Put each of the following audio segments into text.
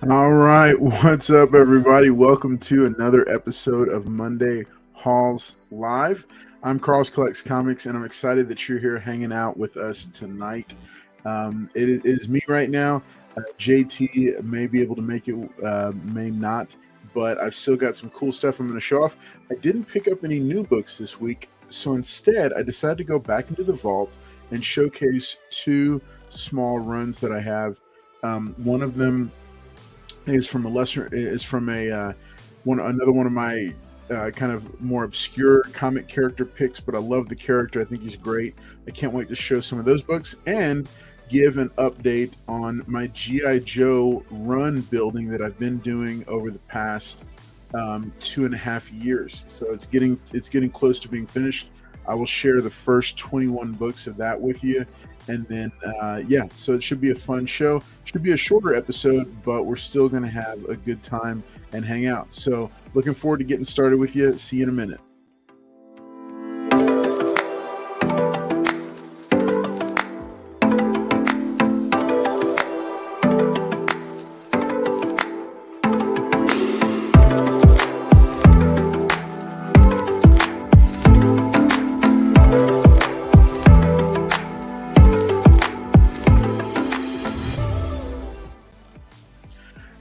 All right, what's up, everybody? Welcome to another episode of Monday Halls Live. I'm Carl's Collects Comics, and I'm excited that you're here hanging out with us tonight. It is me right now. JT may be able to make it, may not, but I've still got some cool stuff I'm going to show off. I didn't pick up any new books this week, so instead, I decided to go back into the vault and showcase two small runs that I have. One of them is from another one of my kind of more obscure comic character picks, but I love the character. I think he's great. I can't wait to show some of those books and give an update on my GI Joe run building that I've been doing over the past 2.5 years. So it's getting close to being finished. I will share the first 21 books of that with you. And then, so it should be a fun show. Should be a shorter episode, but we're still going to have a good time and hang out. So looking forward to getting started with you. See you in a minute.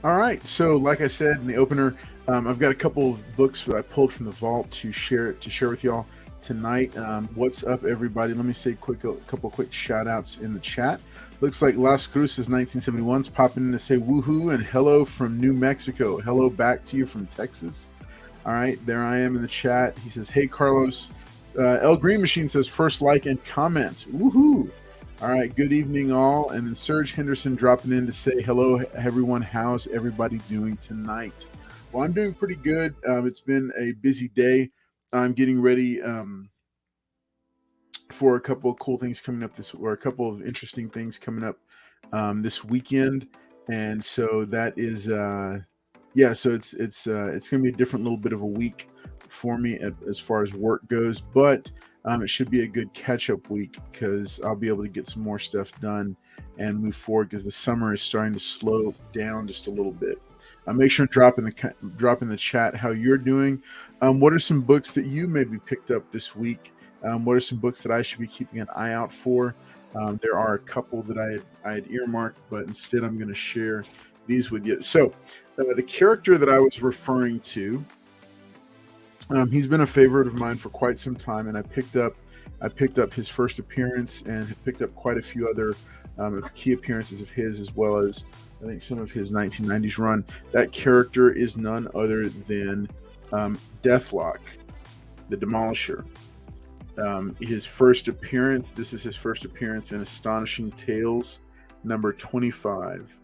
All right, so like I said in the opener, I've got a couple of books that I pulled from the vault to share with y'all tonight. What's up, everybody? Let me say a couple quick shout outs in the chat. Looks like Las Cruces 1971's popping in to say woohoo and hello from New Mexico. Hello back to you from Texas. All right, there I am in the chat. He says, hey, Carlos. El Green Machine says first like and comment. Woohoo! All right, good evening, all. And then Serge Henderson dropping in to say, hello, everyone. How's everybody doing tonight? Well, I'm doing pretty good. It's been a busy day. I'm getting ready for a couple of cool things coming up a couple of interesting things coming up this weekend. And so that is, so it's going to be a different little bit of a week for me as far as work goes, but it should be a good catch-up week because I'll be able to get some more stuff done and move forward because the summer is starting to slow down just a little bit. Make sure to drop in the chat how you're doing. What are some books that you maybe picked up this week? What are some books that I should be keeping an eye out for? There are a couple that I had earmarked, but instead I'm going to share these with you. So the character that I was referring to, he's been a favorite of mine for quite some time, and I picked up his first appearance and have picked up quite a few other key appearances of his, as well as I think some of his 1990s run. That character is none other than Deathlock, the Demolisher. His first appearance. This is his first appearance in Astonishing Tales number 25.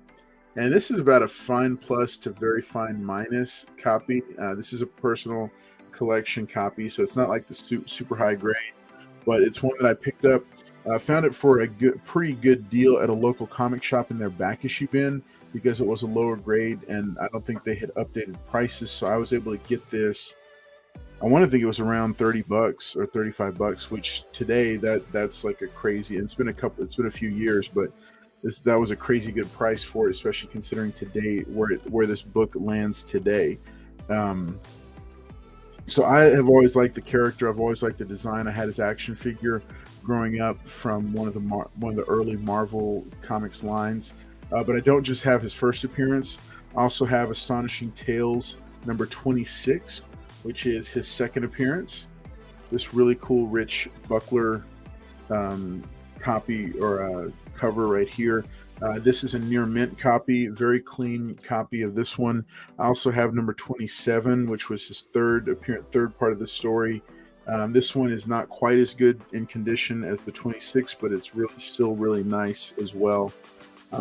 And this is about a fine plus to very fine minus copy. This is a personal collection copy, so it's not like the super high grade, but it's one that I picked up. Found it for a pretty good deal at a local comic shop in their back issue bin because it was a lower grade, and I don't think they had updated prices, so I was able to get this. I want to think it was around $30 or $35, which today that's like a crazy. And it's been a few years, but that was a crazy good price for it, especially considering today where this book lands today. So I have always liked the character. I've always liked the design. I had his action figure growing up from one of the early Marvel Comics lines. But I don't just have his first appearance. I also have Astonishing Tales number 26, which is his second appearance. This really cool Rich Buckler copy or cover right here. This is a near mint copy, very clean copy of this one. I also have number 27, which was his third part of the story. This one is not quite as good in condition as the 26, but it's still really nice as well.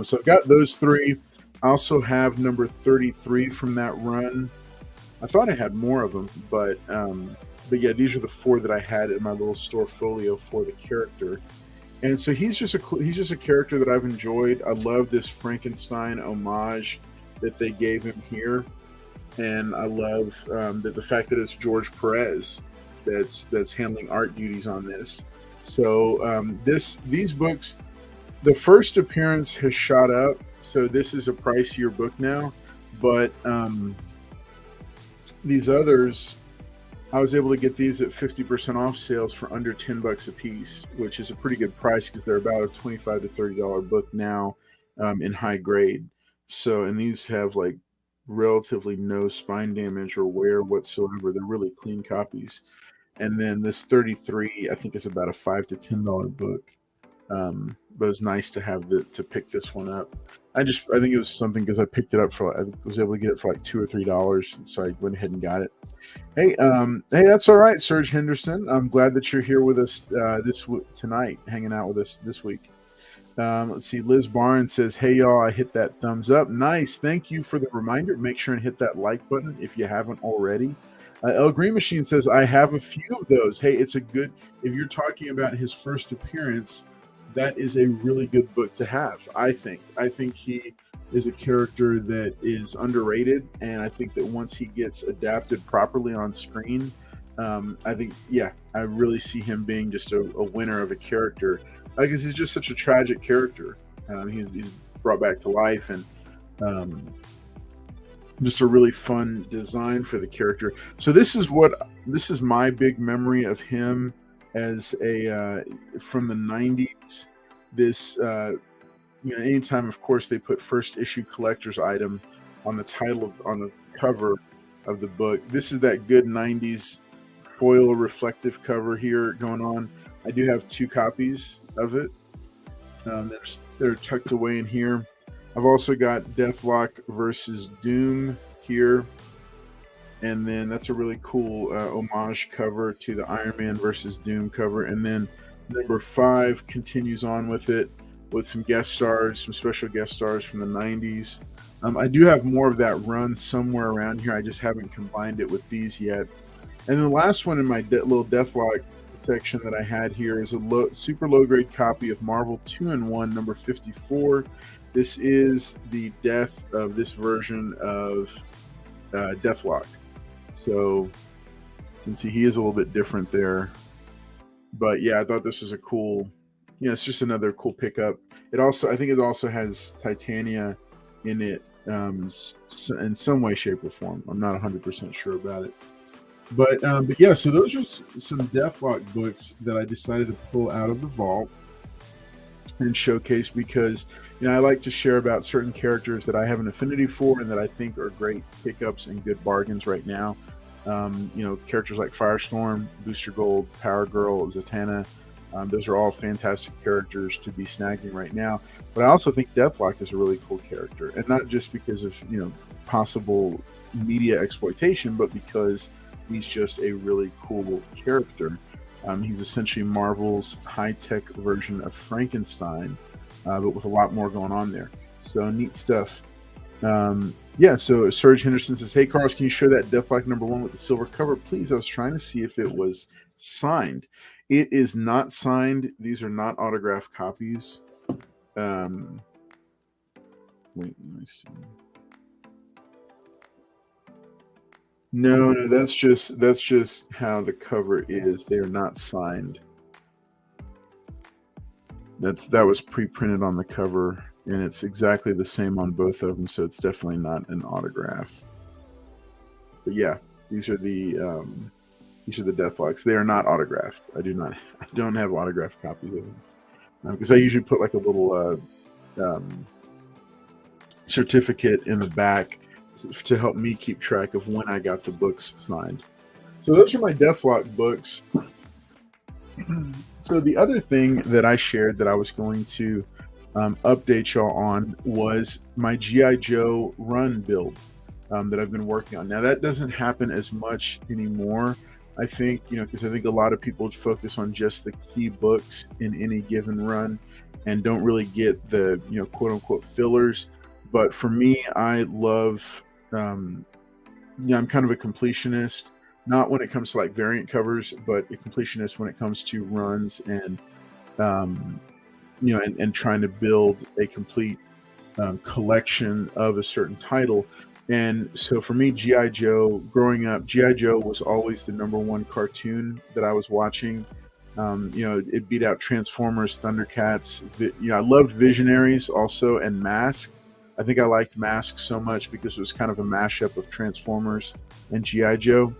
So I've got those three. I also have number 33 from that run. I thought I had more of them, but yeah, these are the four that I had in my little store folio for the character. And so he's just a character that I've enjoyed. I love this Frankenstein homage that they gave him here, and I love the fact that it's George Perez that's handling art duties on this. So these books, the first appearance has shot up So this is a pricier book now, but these others, I was able to get these at 50% off sales for under $10 a piece, which is a pretty good price because they're about a $25 to $30 book now in high grade. So, and these have like relatively no spine damage or wear whatsoever. They're really clean copies. And then this 33, I think, is about a $5 to $10 book. But it's nice to have to pick this one up. I think it was something because I picked it up for, I was able to get it for like $2 or $3, so I went ahead and got it. Hey, that's all right, Serge Henderson. I'm glad that you're here with us tonight, hanging out with us this week. Let's see. Liz Barnes says, "Hey y'all, I hit that thumbs up. Nice, thank you for the reminder. Make sure and hit that like button if you haven't already." El Green Machine says, "I have a few of those." Hey, it's a good. If you're talking about his first appearance, that is a really good book to have. I think he is a character that is underrated, and I think that once he gets adapted properly on screen, I think, I really see him being just a winner of a character, because he's just such a tragic character. He's brought back to life, and just a really fun design for the character. So this is my big memory of him as a from the 90s. This anytime, of course, they put first issue collector's item on the title, on the cover of the book. This is that good 90s foil reflective cover here going on. I do have 2 copies of it. They're tucked away in here. I've also got Deathlok versus Doom here. And then that's a really cool homage cover to the Iron Man versus Doom cover. And then number 5 continues on with it, with some guest stars, some special guest stars from the 90s. I do have more of that run somewhere around here. I just haven't combined it with these yet. And the last one in my little Deathlok section that I had here is a super low grade copy of Marvel 2-in-1 number 54. This is the death of this version of Deathlok. So you can see he is a little bit different there. But yeah, I thought this was a cool, it's just another cool pickup. I think it also has Titania in it in some way, shape, or form. I'm not 100% sure about it. But yeah, so those are some Deathlok books that I decided to pull out of the vault and showcase, because I like to share about certain characters that I have an affinity for and that I think are great pickups and good bargains right now. Characters like Firestorm, Booster Gold, Power Girl, Zatanna. Those are all fantastic characters to be snagging right now. But I also think Deathlok is a really cool character, and not just because of possible media exploitation, but because he's just a really cool character. He's essentially Marvel's high-tech version of Frankenstein, but with a lot more going on there. So neat stuff. So Serge Henderson says, "Hey, Carlos, can you show that Deathlok number 1 with the silver cover, please? I was trying to see if it was signed." It is not signed. These are not autographed copies. Wait, let me see. No, that's just how the cover is. They are not signed. That was pre-printed on the cover, and it's exactly the same on both of them, so it's definitely not an autograph. But yeah, these are the Deathloks. They are not autographed. I don't have autographed copies of them, because I usually put like a little certificate in the back to help me keep track of when I got the books signed. So those are my Deathlok books. So the other thing that I shared that I was going to update y'all on was my G.I. Joe run build that I've been working on. Now that doesn't happen as much anymore, I think, because I think a lot of people focus on just the key books in any given run and don't really get the, quote unquote fillers. But for me, I love, I'm kind of a completionist, not when it comes to like variant covers, but a completionist when it comes to runs and, and trying to build a complete collection of a certain title. And so for me, G.I. Joe, growing up, G.I. Joe was always the number 1 cartoon that I was watching. It beat out Transformers, Thundercats. I loved Visionaries also, and Mask. I think I liked Mask so much because it was kind of a mashup of Transformers and GI Joe.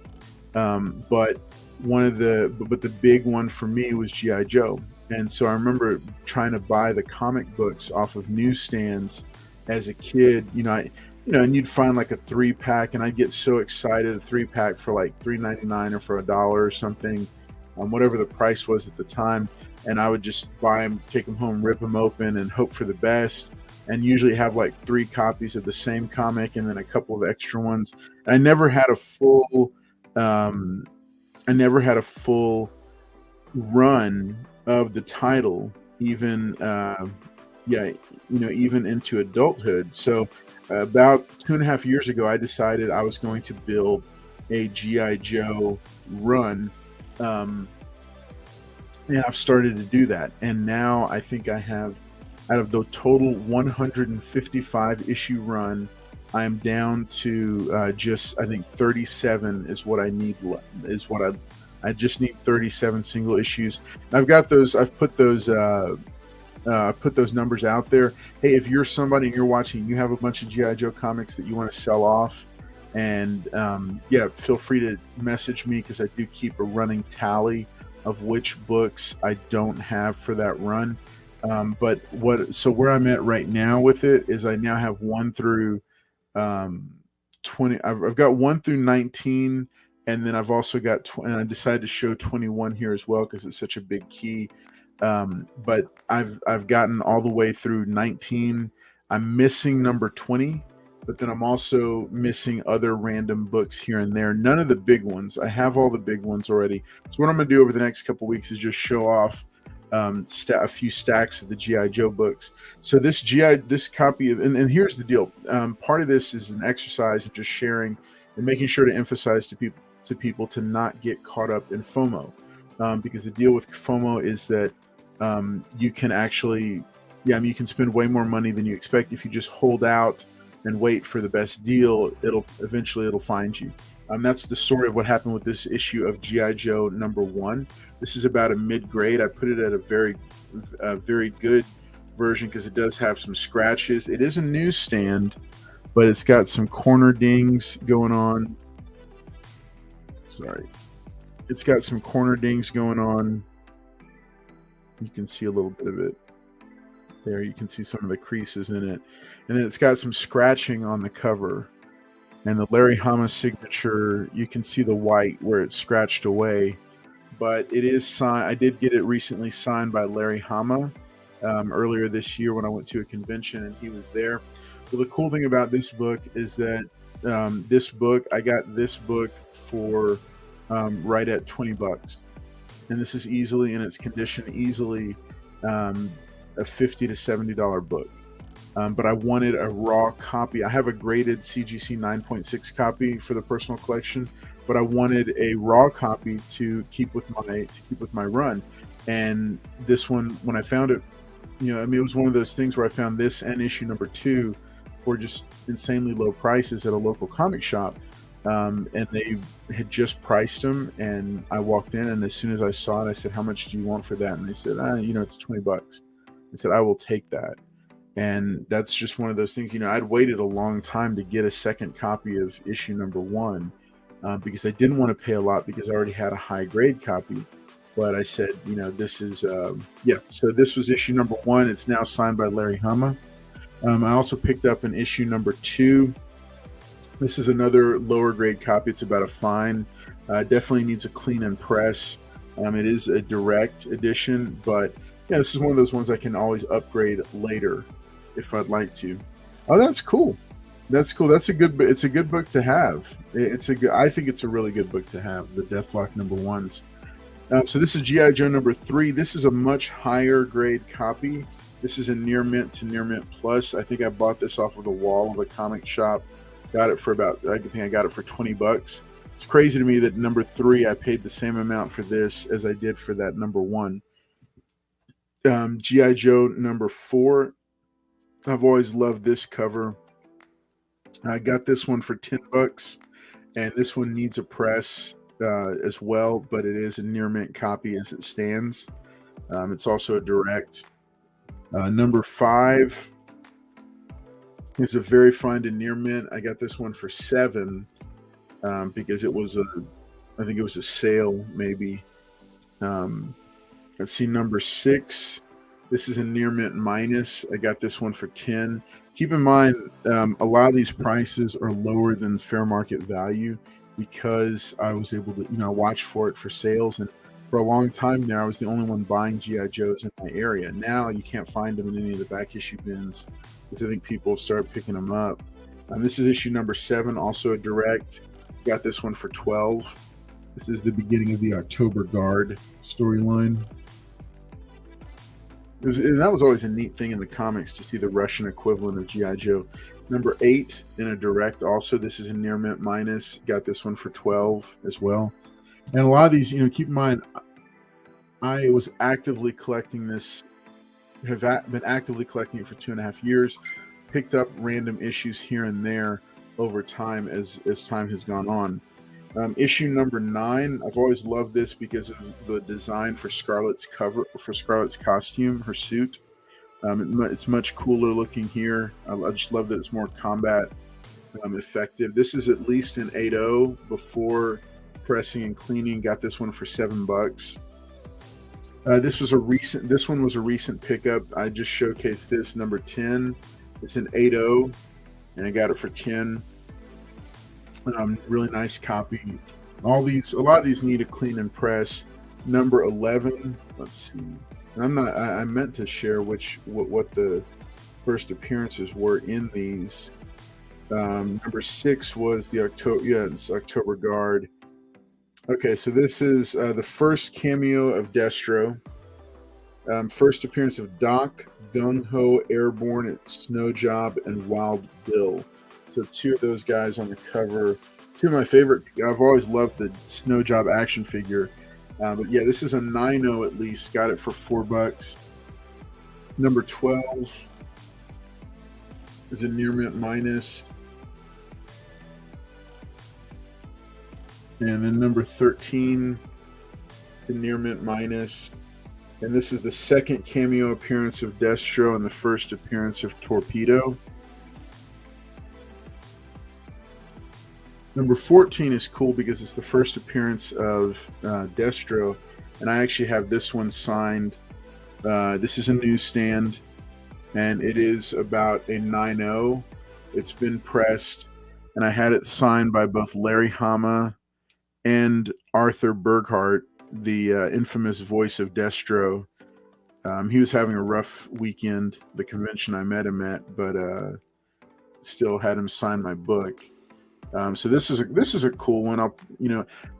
But the big one for me was GI Joe, and so I remember trying to buy the comic books off of newsstands as a kid. And you'd find like a 3-pack, and I'd get so excited. A 3-pack for like $3.99 or for $1 or something, whatever the price was at the time. And I would just buy them, take them home, rip them open, and hope for the best. And usually have like 3 copies of the same comic, and then a couple of extra ones. And I never had a full run of the title, even even into adulthood. So about 2.5 years ago, I decided I was going to build a GI Joe run, and I've started to do that. And now I think I have, out of the total 155 issue run, I am down to just, I think 37 is what I need. I just need 37 single issues. I've got those. I've put those numbers out there. Hey, if you're somebody and you're watching, you have a bunch of GI Joe comics that you want to sell off, and feel free to message me, because I do keep a running tally of which books I don't have for that run. So where I'm at right now with it is I now have 1 through 20. I've got 1 through 19, and then I've also got and I decided to show 21 here as well because it's such a big key. But I've gotten all the way through 19. I'm missing number 20, but then I'm also missing other random books here and there. None of the big ones. I have all the big ones already. So what I'm going to do over the next couple weeks is just show off a few stacks of the GI Joe books. So this copy of, and here's the deal. Part of this is an exercise of just sharing and making sure to emphasize to people to not get caught up in FOMO, because the deal with FOMO is that you can actually, you can spend way more money than you expect if you just hold out and wait for the best deal. It'll find you. That's the story of what happened with this issue of GI Joe #1. This is about a mid-grade. I put it at a very good version because it does have some scratches. It is a newsstand, but it's got some corner dings going on. Sorry. It's got some corner dings going on. You can see a little bit of it there. You can see some of the creases in it. And then it's got some scratching on the cover. And the Larry Hama signature, you can see the white where it's scratched away. But it is signed. I did get it recently signed by Larry Hama earlier this year when I went to a convention and he was there. Well, the cool thing about this book is that I got this book for right at $20. And this is easily, in its condition, a $50 to $70 book. But I wanted a raw copy. I have a graded CGC 9.6 copy for the personal collection, but I wanted a raw copy to keep with my run. And this one, when I found it, it was one of those things where I found this and issue #2 for just insanely low prices at a local comic shop. And they had just priced them, and I walked in, and as soon as I saw it, I said, "How much do you want for that?" And they said, "It's $20." I said, "I will take that." And that's just one of those things. I'd waited a long time to get a second copy of issue #1 because I didn't want to pay a lot because I already had a high grade copy. But I said, this is So this was issue #1. It's now signed by Larry Hama. I also picked up an issue #2. This is another lower grade copy. It's about a fine. Definitely needs a clean and press. It is a direct edition, but this is one of those ones I can always upgrade later if I'd like to. Oh, that's cool. That's cool. It's a good book to have. I think it's a really good book to have, the Deathlock #1s. So this is GI Joe #3. This is a much higher grade copy. This is a near mint to near mint plus. I think I bought this off of the wall of a comic shop. Got it for I think I got it for $20. It's crazy to me that #3, I paid the same amount for this as I did for that #1. GI Joe #4. I've always loved this cover. I got this one for $10, and this one needs a press as well, but it is a near mint copy as it stands. It's also a direct. #5 It's a very fine to near mint. I got this one for $7 because it was I think it was a sale maybe. Let's see, number 6. This is a near mint minus. I got this one for 10. Keep in mind, a lot of these prices are lower than fair market value because I was able to, watch for it for sales. And for a long time there, I was the only one buying GI Joes in my area. Now you can't find them in any of the back issue bins because I think people start picking them up. This is issue number 7, also a direct. Got this one for 12. This is the beginning of the October Guard storyline. And that was always a neat thing in the comics to see the Russian equivalent of G.I. Joe. Number 8 in a direct also. This is a near mint minus. Got this one for 12 as well. And a lot of these, keep in mind, I was actively collecting this, have been actively collecting it for 2.5 years. Picked up random issues here and there over time as time has gone on. Issue number 9, I've always loved this because of the design for Scarlett's costume, her suit. It's much cooler looking here. I just love that it's more combat effective. This is at least an 8.0 before pressing and cleaning. Got this one for $7. This one was a recent pickup. I just showcased this, number 10. It's an 8.0 and I got it for 10. Really nice copy. A lot of these need a clean and press. Number 11. Let's see. I meant to share what the first appearances were in these. Number 6 was the October Guard. Okay, so this is the first cameo of Destro. First appearance of Doc, Gung Ho, Airborne, Snow Job, and Wild Bill. So 2 of those guys on the cover. 2 of my favorite. I've always loved the Snow Job action figure. But yeah, this is a 9.0 at least. Got it for $4. Number 12 is a near mint minus. And then number 13, the near mint minus. And this is the second cameo appearance of Destro and the first appearance of Torpedo. Number 14 is cool because it's the first appearance of Destro, and I actually have this one signed. This is a newsstand, and it is about a 9.0. It's been pressed, and I had it signed by both Larry Hama and Arthur Burghardt, the infamous voice of Destro. He was having a rough weekend, the convention I met him at, but still had him sign my book. So this is a cool one.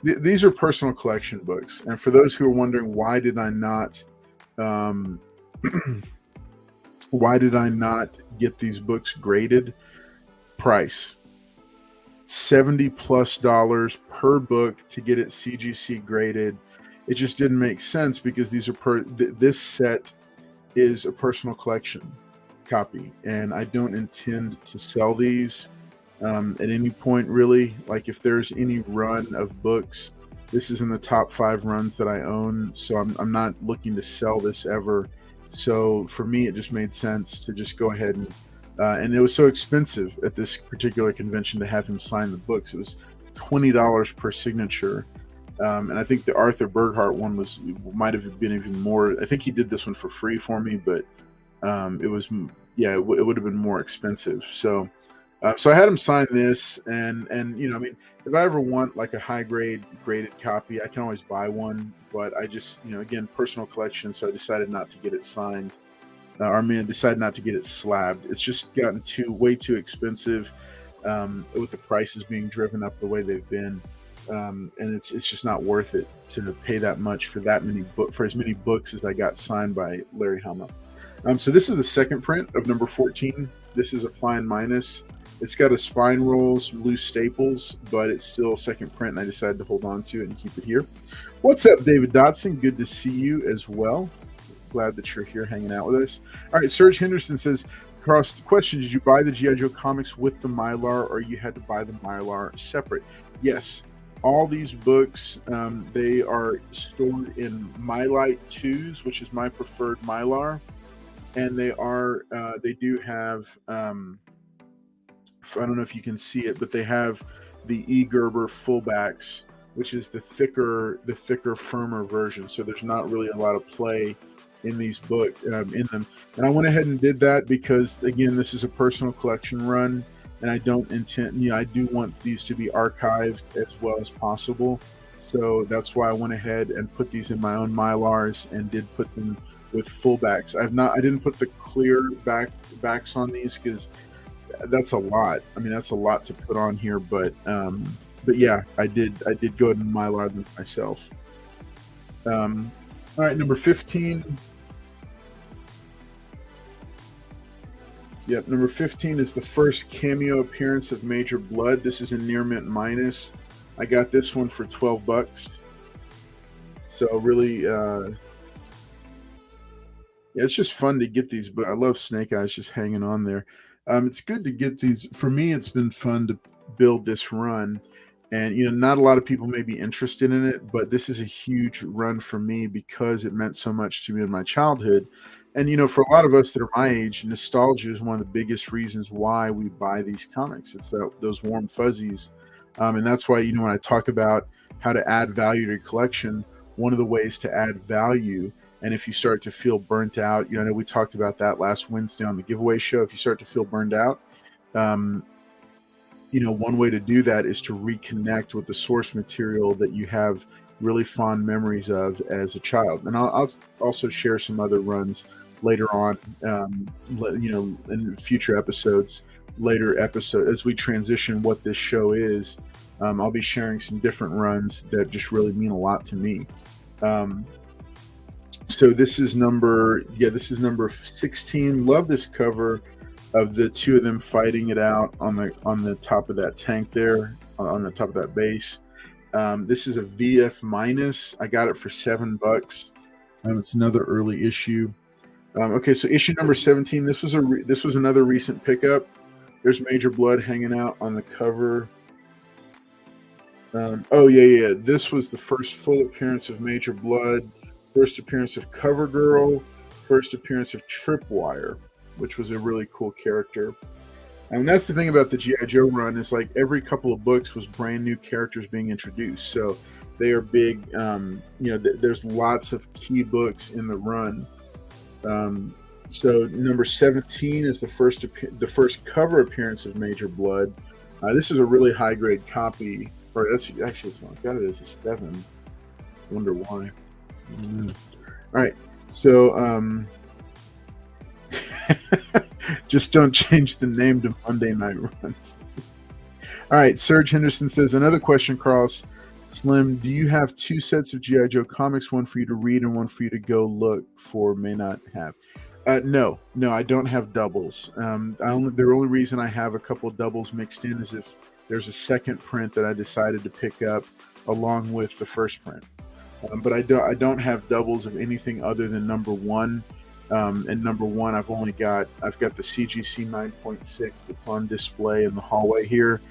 These are personal collection books, and for those who are wondering why did I not get these books graded? Price $70+ per book to get it CGC graded. It just didn't make sense because these are this set is a personal collection copy, and I don't intend to sell these. At any point, really. Like if there's any run of books, this is in the top 5 runs that I own, so I'm not looking to sell this ever. So for me, it just made sense to just go ahead and it was so expensive at this particular convention to have him sign the books. It was $20 per signature, and I think the Arthur Burghardt one might have been even more. I think he did this one for free for me, but it would have been more expensive. So I had him sign this, and if I ever want like a high graded copy, I can always buy one. But I just, again, personal collection, so I decided not to get it signed. I decided not to get it slabbed. It's just gotten way too expensive with the prices being driven up the way they've been, and it's just not worth it to pay that much for as many books as I got signed by Larry Hama. So this is the second print of number 14. This is a fine minus. It's got a spine rolls, loose staples, but it's still second print, and I decided to hold on to it and keep it here. What's up, David Dotson? Good to see you as well. Glad that you're here hanging out with us. All right, Serge Henderson says, question, did you buy the G.I. Joe comics with the Mylar, or you had to buy the Mylar separate? Yes. All these books, they are stored in Mylite 2s, which is my preferred Mylar. And they do have... I don't know if you can see it, but they have the E. Gerber fullbacks, which is the thicker, firmer version. So there's not really a lot of play in these in them. And I went ahead and did that because, again, this is a personal collection run, and I don't intend, I do want these to be archived as well as possible. So that's why I went ahead and put these in my own Mylars and did put them with fullbacks. I didn't put the clear backs on these because that's a lot. I mean, that's a lot to put on here, but yeah, I did go ahead and Mylar them myself. All right, number 15. Yep, number 15 is the first cameo appearance of Major Blood. This is in Near Mint Minus. I got this one for $12. So really, yeah, it's just fun to get these, but I love Snake Eyes just hanging on there. It's good to get these. For me, it's been fun to build this run. And, not a lot of people may be interested in it, but this is a huge run for me because it meant so much to me in my childhood. And, for a lot of us that are my age, nostalgia is one of the biggest reasons why we buy these comics. It's those warm fuzzies. And that's why, when I talk about how to add value to your collection, one of the ways to add value, and if you start to feel burnt out, I know we talked about that last Wednesday on the giveaway show. If you start to feel burned out, one way to do that is to reconnect with the source material that you have really fond memories of as a child. And I'll also share some other runs later on, in future episodes. As we transition what this show is, I'll be sharing some different runs that just really mean a lot to me. So this is number 16. Love this cover of the two of them fighting it out on the top of that tank there, on the top of that base. This is a VF minus. I got it for $7. It's another early issue. Okay, so issue number 17. This was another recent pickup. There's Major Blood hanging out on the cover. Oh yeah. This was the first full appearance of Major Blood, first appearance of CoverGirl, first appearance of Tripwire, which was a really cool character. And that's the thing about the G.I. Joe run, is like every couple of books was brand new characters being introduced. So they are big. There's lots of key books in the run. So number 17 is the first cover appearance of Major Blood. This is a really high grade copy. Or that's actually, it's not, I got it as a 7. Wonder why. All right, so just don't change the name to Monday Night Runs. All right, Serge Henderson says, another question, Cross. Slim, do you have 2 sets of G.I. Joe comics, one for you to read and one for you to go look for? May not have. No, I don't have doubles. The only reason I have a couple of doubles mixed in is if there's a second print that I decided to pick up along with the first print. But I don't have doubles of anything other than number 1. And number 1, I've got the CGC 9.6 that's on display in the hallway here,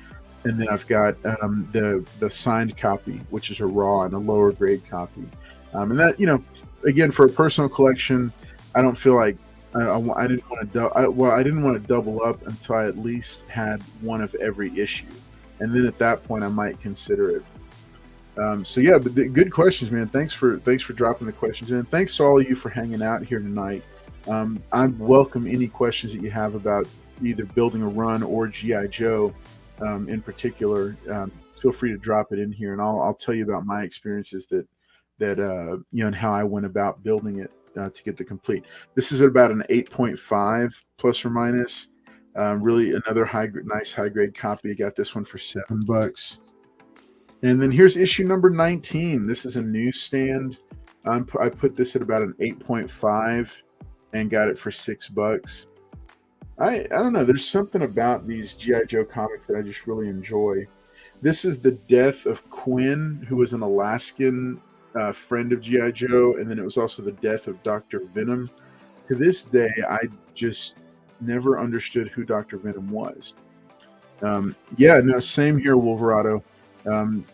and then I've got the signed copy, which is a raw and a lower grade copy. And that, again, for a personal collection, I don't feel like I didn't want to double up until I at least had one of every issue, and then at that point I might consider it. So yeah, but good questions, man. Thanks for dropping the questions in. Thanks to all of you for hanging out here tonight. I welcome any questions that you have about either building a run or G.I. Joe in particular. Feel free to drop it in here, and I'll tell you about my experiences that and how I went about building it to get the complete. This is at about an 8.5 plus or minus. Really another nice high grade copy. I got this one for $7. And then here's issue number 19. This is a newsstand. I put this at about an 8.5 and got it for $6. I don't know. There's something about these G.I. Joe comics that I just really enjoy. This is the death of Quinn, who was an Alaskan friend of G.I. Joe, and then it was also the death of Dr. Venom. To this day, I just never understood who Dr. Venom was. Same here, Wolverado.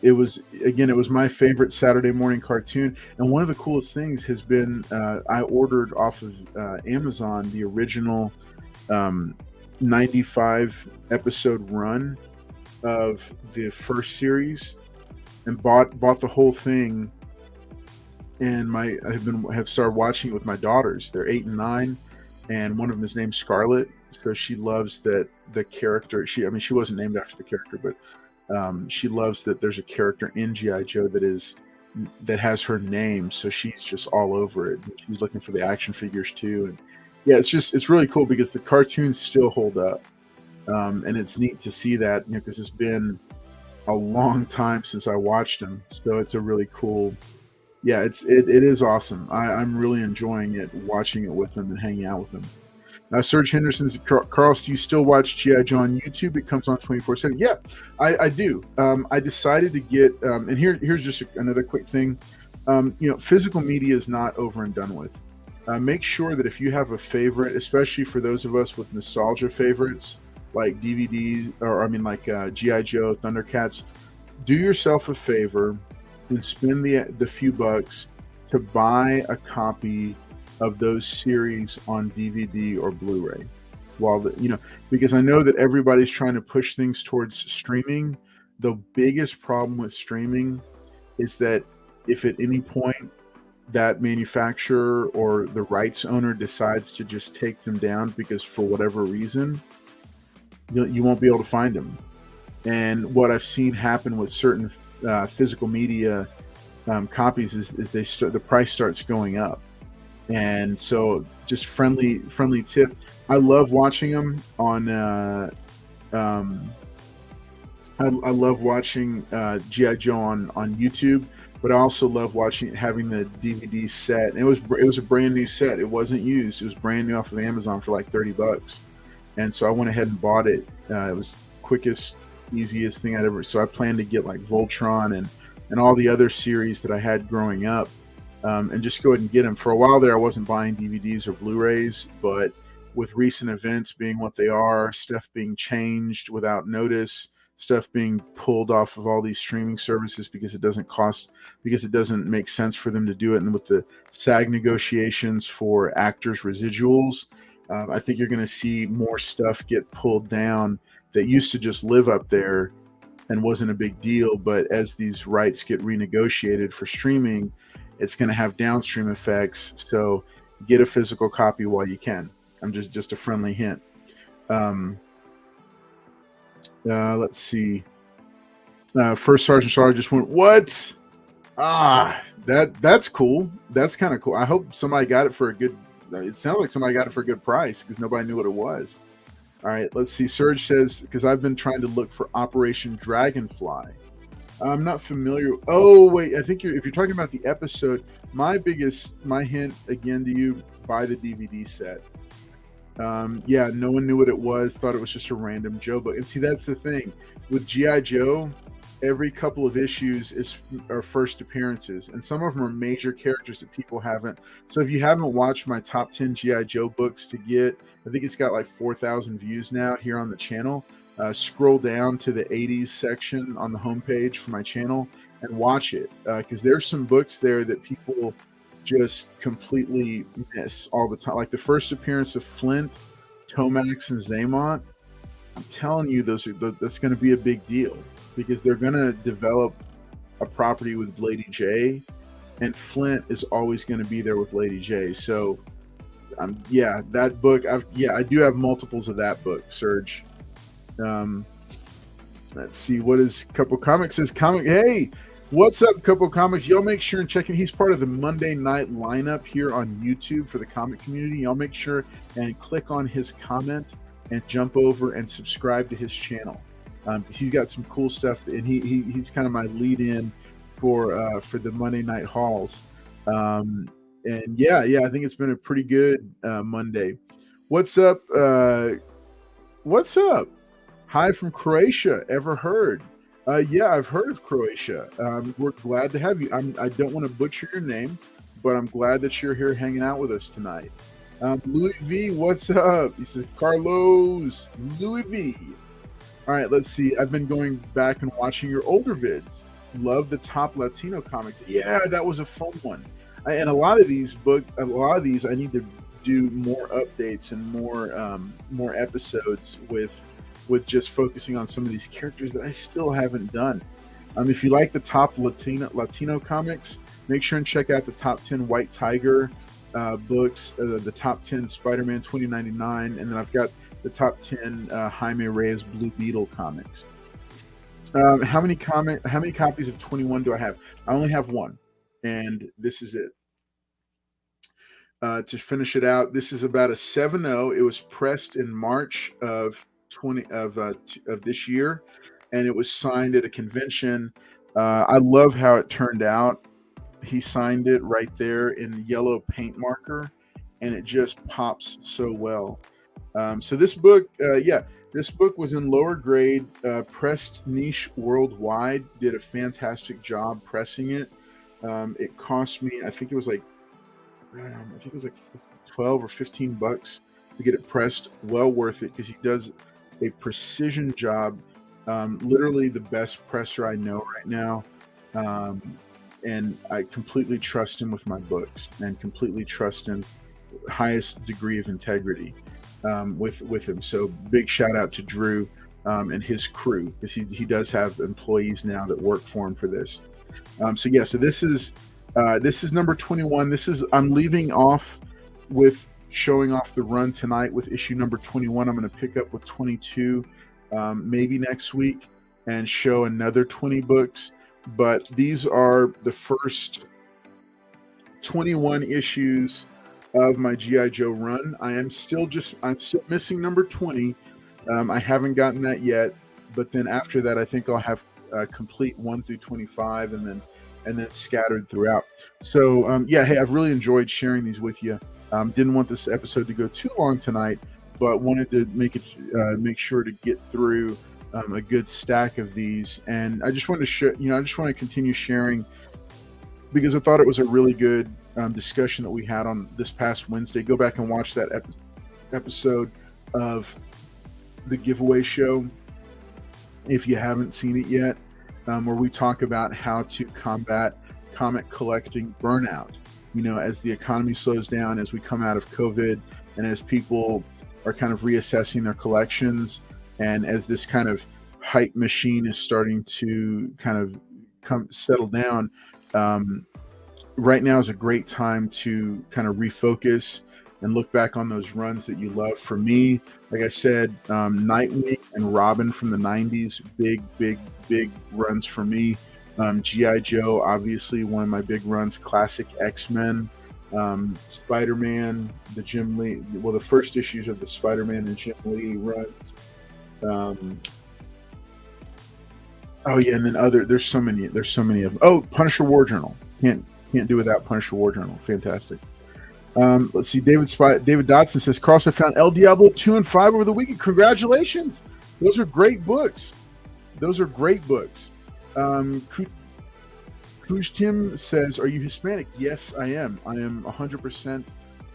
It was my favorite Saturday morning cartoon, and one of the coolest things has been I ordered off of Amazon the original 95 episode run of the first series and bought the whole thing. And have started watching it with my daughters. They're 8 and 9, and one of them is named Scarlet. So she loves that the character. She wasn't named after the character, but she loves that there's a character in GI Joe that has her name. So she's just all over it. She's looking for the action figures too, and yeah, it's really cool because the cartoons still hold up, and it's neat to see that, because it's been a long time since I watched them. So it's a really cool. Yeah, it is awesome. I'm really enjoying it, watching it with them and hanging out with them. Now, Serge Henderson's, Carlos, do you still watch G.I. Joe on YouTube? It comes on 24/7. Yeah, I do. I decided to get, and here's just another quick thing. Physical media is not over and done with. Make sure that if you have a favorite, especially for those of us with nostalgia favorites, like DVDs, like G.I. Joe, Thundercats, do yourself a favor and spend the few bucks to buy a copy of those series on DVD or Blu-ray. Because I know that everybody's trying to push things towards streaming. The biggest problem with streaming is that if at any point that manufacturer or the rights owner decides to just take them down because for whatever reason, you won't be able to find them. And what I've seen happen with certain physical media copies is the price starts going up. And so just friendly tip. I love watching them on I love watching G.I. Joe on YouTube, but I also love having the DVD set. And it was a brand new set. It wasn't used. It was brand new off of Amazon for like $30. And so I went ahead and bought it. It was quickest, easiest thing I'd ever. So I planned to get like Voltron and all the other series that I had growing up, and just go ahead and get them. For a while there, I wasn't buying DVDs or Blu-rays, but with recent events being what they are, stuff being changed without notice, stuff being pulled off of all these streaming services because it doesn't make sense for them to do it, and with the SAG negotiations for actors' residuals, I think you're going to see more stuff get pulled down that used to just live up there and wasn't a big deal. But as these rights get renegotiated for streaming, it's going to have downstream effects. So get a physical copy while you can. I'm just a friendly hint. Let's see. First Sergeant Shar just went, what? That's cool. That's kind of cool. I hope somebody got it for a good. It sounds like somebody got it for a good price because nobody knew what it was. All right, let's see. Serge says, because I've been trying to look for Operation Dragonfly. I'm not familiar. Oh, wait. I think if you're talking about the episode, my hint again to you, buy the DVD set. Yeah, no one knew what it was. Thought it was just a random Joe book. And see, that's the thing. With G.I. Joe, every couple of issues are first appearances. And some of them are major characters that people haven't. So if you haven't watched my top 10 G.I. Joe books to get, I think it's got like 4,000 views now here on the channel. Scroll down to the 80s section on the homepage for my channel and watch it. Because there's some books there that people just completely miss all the time. Like the first appearance of Flint, Tomax, and Zaymont. I'm telling you, that's going to be a big deal because they're going to develop a property with Lady J, and Flint is always going to be there with Lady J. So, that book. I do have multiples of that book, Serge. Let's see, what is Couple Comics says. Hey, what's up, Couple Comics? Y'all make sure and check him. He's part of the Monday night lineup here on YouTube for the comic community. Y'all make sure and click on his comment and jump over and subscribe to his channel. He's got some cool stuff, and he's kind of my lead-in for the Monday night hauls. And yeah, I think it's been a pretty good Monday. What's up? What's up? Hi from Croatia. Ever heard? Yeah, I've heard of Croatia. We're glad to have you. I don't want to butcher your name, but I'm glad that you're here hanging out with us tonight. Louis V, what's up? He says, Carlos, Louis V. All right, let's see. I've been going back and watching your older vids. Love the top Latino comics. Yeah, that was a fun one. And a lot of these I need to do more updates and more episodes with just focusing on some of these characters that I still haven't done. If you like the top Latino comics, make sure and check out the top 10 White Tiger books, the top 10 Spider-Man 2099, and then I've got the top 10 Jaime Reyes Blue Beetle comics. How many copies of 21 do I have? I only have one, and this is it. To finish it out, this is about a 7.0. It was pressed in March of this year, and it was signed at a convention. I love how it turned out. He signed it right there in yellow paint marker, and it just pops so well. So this book, this book was in lower grade, pressed niche worldwide, did a fantastic job pressing it. It cost me, I think it was like 12 or 15 bucks to get it pressed. Well worth it, because he does a precision job. Literally the best presser I know right now. And I completely trust him with my books, and completely trust him, highest degree of integrity with him. So big shout out to Drew and his crew, because he does have employees now that work for him for this. So this is number 21. I'm leaving off with showing off the run tonight with issue number 21. I'm going to pick up with 22 maybe next week and show another 20 books. But these are the first 21 issues of my G.I. Joe run. I'm still missing number 20. I haven't gotten that yet, but then after that, I think I'll have complete 1 through 25, and then scattered throughout. So hey, I've really enjoyed sharing these with you. Didn't want this episode to go too long tonight, but wanted to make sure to get through a good stack of these. And I just wanted to I just want to continue sharing, because I thought it was a really good discussion that we had on this past Wednesday. Go back and watch that episode of the giveaway show if you haven't seen it yet, where we talk about how to combat comic collecting burnout. As the economy slows down, as we come out of COVID, and as people are kind of reassessing their collections, and as this kind of hype machine is starting to kind of settle down, right now is a great time to kind of refocus and look back on those runs that you love. For me, like I said, Nightwing and Robin from the 90s, big runs for me. G.I. Joe, obviously one of my big runs. Classic X-Men, Spider-Man, the Jim Lee, the first issues of the Spider-Man and Jim Lee runs. And then there's so many of them. Oh, Punisher War Journal. Can't do without Punisher War Journal. Fantastic. Let's see. David Dodson says, Carlos, I found El Diablo 2 and 5 over the weekend. Congratulations. Those are great books. Tim says, are you Hispanic? Yes, I am. I am 100%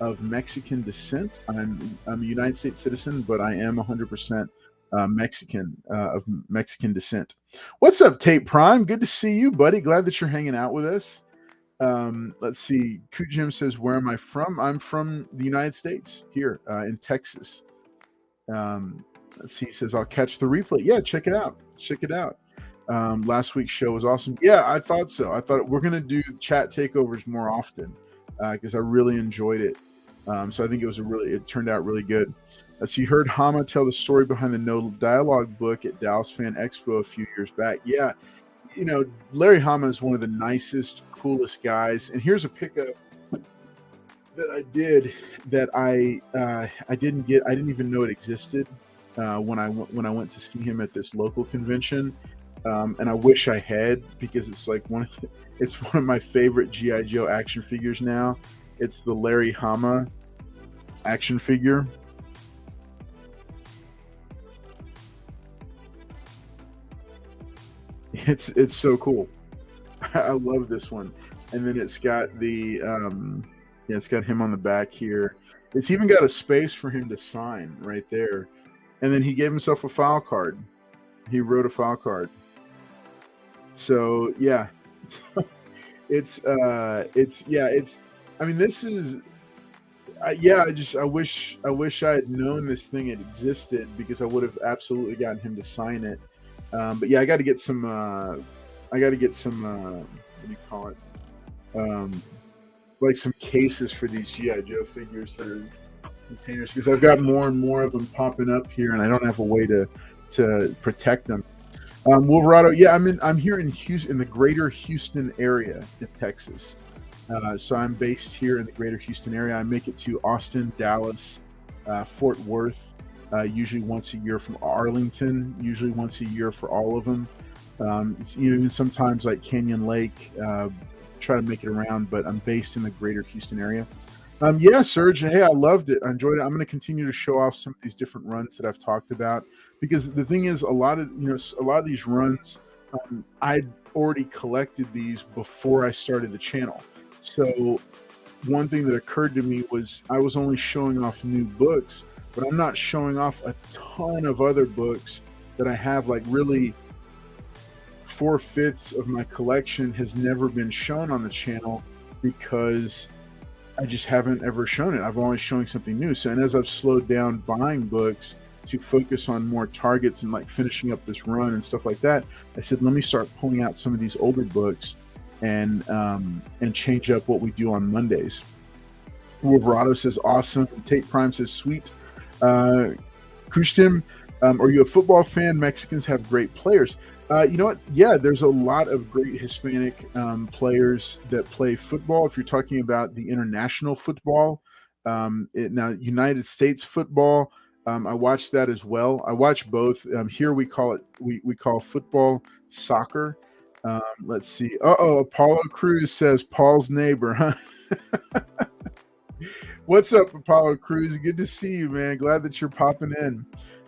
of Mexican descent. I'm a United States citizen, but I am 100% Mexican, of Mexican descent. What's up, Tate Prime? Good to see you, buddy. Glad that you're hanging out with us. Let's see. Jim says, where am I from? I'm from the United States, here in Texas. Let's see. He says, I'll catch the replay. Yeah, check it out. Last week's show was awesome. Yeah, I thought so. I thought we're going to do chat takeovers more often, because I really enjoyed it. So I think it turned out really good. So you heard Hama tell the story behind the No Dialogue book at Dallas Fan Expo a few years back. Yeah, Larry Hama is one of the nicest, coolest guys. And here's a pickup that I did that I didn't even know it existed when I went to see him at this local convention. And I wish I had, because it's like it's one of my favorite G.I. Joe action figures now. It's the Larry Hama action figure. It's so cool. I love this one. And then it's got it's got him on the back here. It's even got a space for him to sign right there. And then he gave himself a file card. He wrote a file card. So yeah, Yeah, I wish I had known this thing had existed because I would have absolutely gotten him to sign it. But yeah, I got to get some. I got to get some. What do you call it? Um, like some cases for these GI Joe figures that are containers because I've got more and more of them popping up here, and I don't have a way to protect them. Wolverado, yeah, I'm here in Houston, in the greater Houston area in Texas. So I'm based here in the greater Houston area. I make it to Austin, Dallas, Fort Worth, usually once a year, from Arlington, usually once a year for all of them. Even sometimes like Canyon Lake, try to make it around, but I'm based in the greater Houston area. Yeah, Serge. Hey, I loved it. I enjoyed it. I'm going to continue to show off some of these different runs that I've talked about because the thing is, a lot of these runs, I'd already collected these before I started the channel. So one thing that occurred to me was I was only showing off new books, but I'm not showing off a ton of other books that I have. Like really, 4/5 of my collection has never been shown on the channel because I just haven't ever shown it. I've always showing something new. So, and as I've slowed down buying books to focus on more targets and like finishing up this run and stuff like that, I said, let me start pulling out some of these older books and change up what we do on Mondays. Wolverado says, awesome. Tate Prime says, sweet. Kushtim, are you a football fan? Mexicans have great players. You know what? Yeah, there's a lot of great Hispanic players that play football. If you're talking about the international football, now United States football, I watch that as well. I watch both. Here we call it we call football soccer. Let's see. Apollo Cruz says Paul's neighbor, huh? What's up, Apollo Cruz? Good to see you, man. Glad that you're popping in.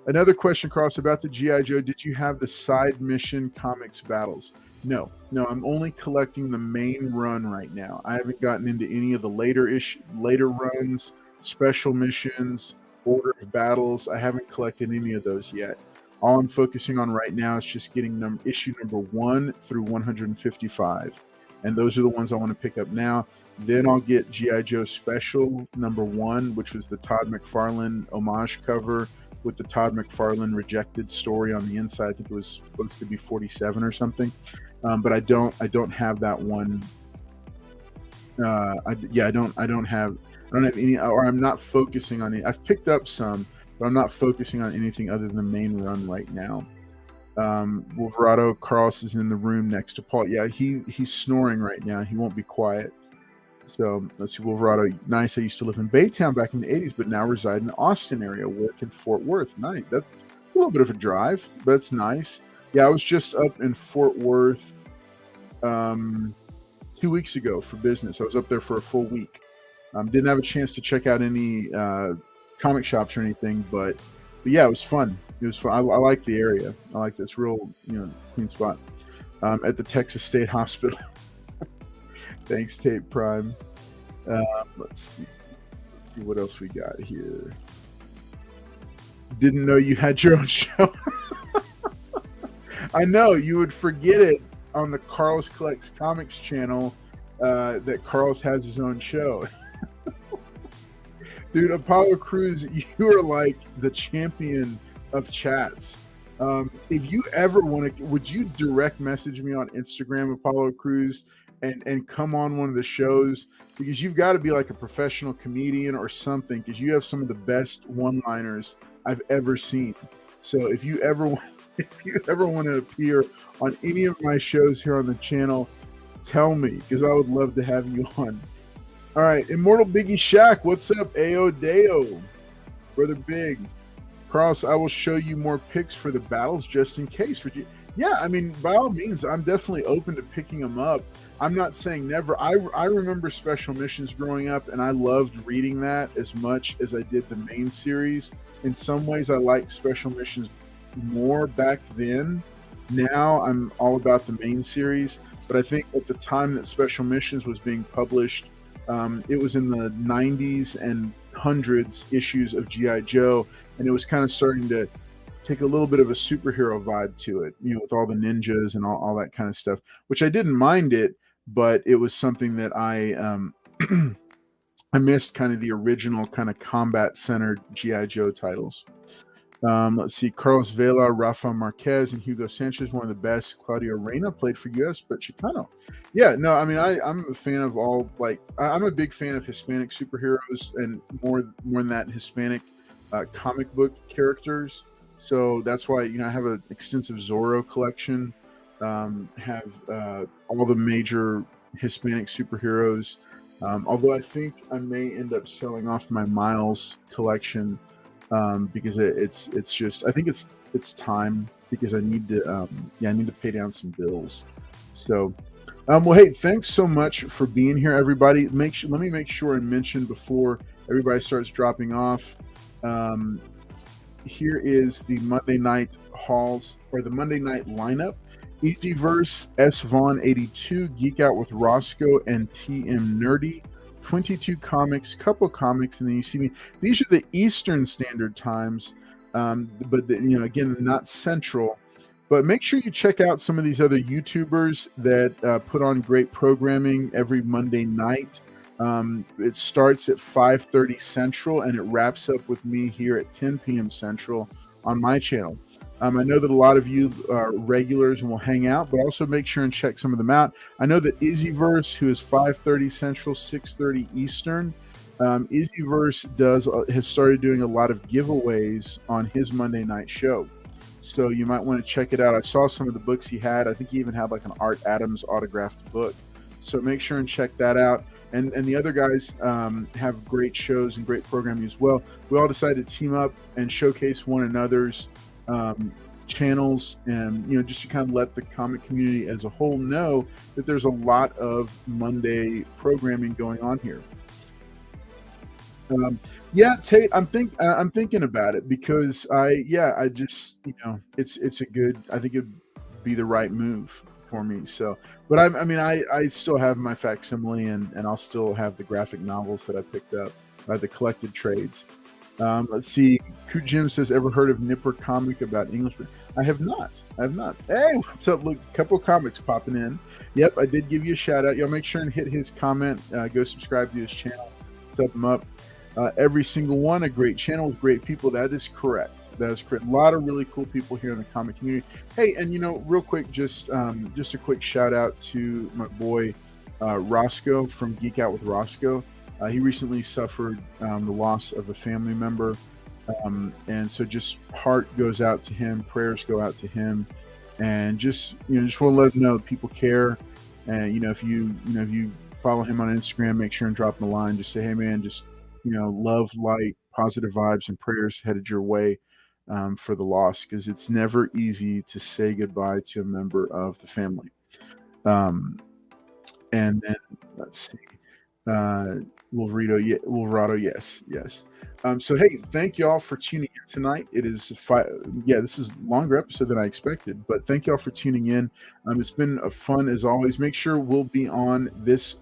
Another question, Cross, about the G.I. Joe. Did you have the side mission comics battles? No, I'm only collecting the main run right now. I haven't gotten into any of the later runs, special missions, order of battles. I haven't collected any of those yet. All I'm focusing on right now is just getting issue number 1 through 155. And those are the ones I want to pick up now. Then I'll get G.I. Joe Special number 1, which was the Todd McFarlane homage cover with the Todd McFarlane rejected story on the inside. I think it was supposed to be 47 or something, but I don't have that one. I don't have any, or I'm not focusing on it. I've picked up some, but I'm not focusing on anything other than the main run right now. Wolverado Carlos is in the room next to Paul. Yeah, he's snoring right now. He won't be quiet. So let's see, Wolverado. Nice. I used to live in Baytown back in the 80s, but now reside in the Austin area, work in Fort Worth. Nice. That's a little bit of a drive, but it's nice. Yeah, I was just up in Fort Worth 2 weeks ago for business. I was up there for a full week. Didn't have a chance to check out any comic shops or anything, but yeah, it was fun. It was fun. I like the area. I like this real, clean spot. At the Texas State Hospital. Thanks, Tate Prime. Let's see what else we got here. Didn't know you had your own show. I know you would forget it on the Carlos Collects Comics channel that Carlos has his own show. Dude, Apollo Cruz, you are like the champion of chats. If you ever want to, would you direct message me on Instagram, Apollo Cruz, and come on one of the shows? Because you've got to be like a professional comedian or something, because you have some of the best one-liners I've ever seen. So if you ever want to appear on any of my shows here on the channel, tell me, because I would love to have you on. All right, Immortal Biggie Shack, what's up? Ayo Deo, Brother Big. Cross, I will show you more picks for the battles just in case. Yeah, I mean, by all means, I'm definitely open to picking them up. I'm not saying never. I remember Special Missions growing up, and I loved reading that as much as I did the main series. In some ways, I liked Special Missions more back then. Now I'm all about the main series. But I think at the time that Special Missions was being published, it was in the 90s and hundreds issues of G.I. Joe, and it was kind of starting to take a little bit of a superhero vibe to it, with all the ninjas and all that kind of stuff, which I didn't mind it, but it was something that I I missed kind of the original kind of combat-centered G.I. Joe titles. Let's see, Carlos Vela, Rafa Marquez, and Hugo Sanchez, one of the best. Claudio Reyna played for U.S., but Chicano. Yeah, no, I mean, I'm a fan of all, like, I'm a big fan of Hispanic superheroes and more than that, Hispanic comic book characters. So that's why, I have an extensive Zorro collection, have all the major Hispanic superheroes. Although I think I may end up selling off my Miles collection, because it's just, I think it's time, because I need to pay down some bills. So well, hey, thanks so much for being here, everybody. Let me make sure and mention before everybody starts dropping off. Here is the Monday night hauls, or the Monday night lineup. Easyverse, S Vaughn 82, Geek Out with Roscoe and TM Nerdy, 22 Comics, couple comics, and then you see me. These are the Eastern Standard Times, but again, not Central. But make sure you check out some of these other YouTubers that put on great programming every Monday night. It starts at 5:30 Central, and it wraps up with me here at 10 p.m. Central on my channel. I know that a lot of you are regulars and will hang out, but also make sure and check some of them out. I know that Izzyverse, who is 5:30 Central, 6:30 Eastern, Izzyverse has started doing a lot of giveaways on his Monday night show. So you might want to check it out. I saw some of the books he had. I think he even had like an Art Adams autographed book. So make sure and check that out. And the other guys have great shows and great programming as well. We all decided to team up and showcase one another's channels, and just to kind of let the comic community as a whole know that there's a lot of Monday programming going on here. Yeah, Tate, I'm thinking about it, because I just it's a good, I think it'd be the right move for me. So, but I still have my facsimile, and I'll still have the graphic novels that I picked up by the collected trades. Let's see. Coot Jim says, "Ever heard of Nipper comic about English?" I have not. Hey, what's up? Look, a couple comics popping in. Yep, I did give you a shout out. Y'all make sure and hit his comment. Go subscribe to his channel. Set him up. Every single one, a great channel with great people. That is correct. That is correct. A lot of really cool people here in the comic community. Hey, and real quick, just a quick shout out to my boy Roscoe from Geek Out with Roscoe. He recently suffered the loss of a family member, and so just heart goes out to him, prayers go out to him, and just want to let him know people care. And if you follow him on Instagram, make sure and drop him a line. Just say, hey man, just love, light, positive vibes, and prayers headed your way for the loss, because it's never easy to say goodbye to a member of the family. And then let's see. Wolverado, yes. So hey, thank y'all for tuning in tonight. It is this is a longer episode than I expected, but thank y'all for tuning in. It's been fun as always. Make sure we'll be on this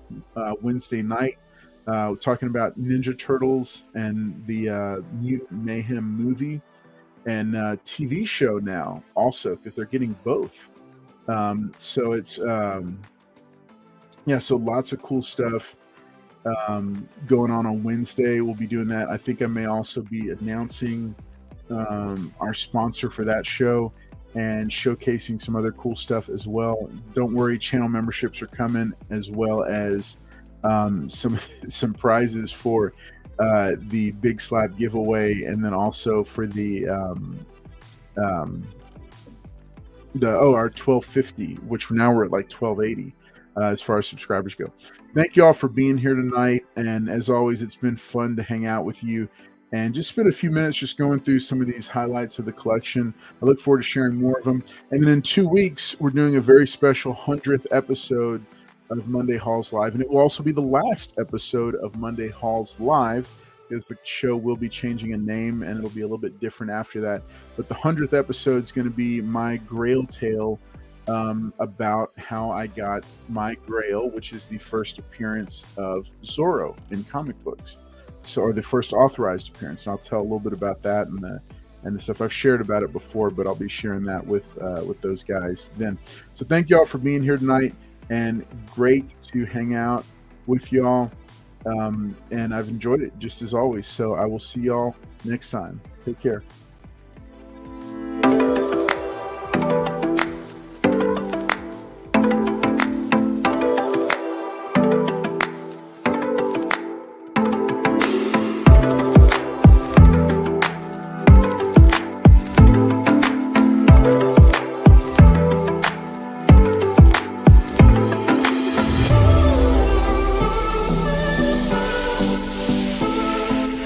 Wednesday night talking about Ninja Turtles and the Mutant Mayhem movie and TV show now also, because they're getting both. So it's so lots of cool stuff going on Wednesday. We'll be doing that. I think I may also be announcing our sponsor for that show and showcasing some other cool stuff as well. Don't worry, channel memberships are coming, as well as some prizes for the Big Slab giveaway, and then also for the our 1250, which now we're at like 1280 as far as subscribers go. Thank you all for being here tonight, and as always, it's been fun to hang out with you and just spend a few minutes just going through some of these highlights of the collection. I look forward to sharing more of them. And then in 2 weeks, we're doing a very special 100th episode of Monday Hauls Live, and it will also be the last episode of Monday Hauls Live, because the show will be changing a name and it'll be a little bit different after that. But the 100th episode is going to be my Grail tale, about how I got my Grail, which is the first appearance of Zorro in comic books, or the first authorized appearance. And I'll tell a little bit about that and the stuff. I've shared about it before, but I'll be sharing that with those guys then. So thank y'all for being here tonight, and great to hang out with y'all. And I've enjoyed it just as always. So I will see y'all next time. Take care.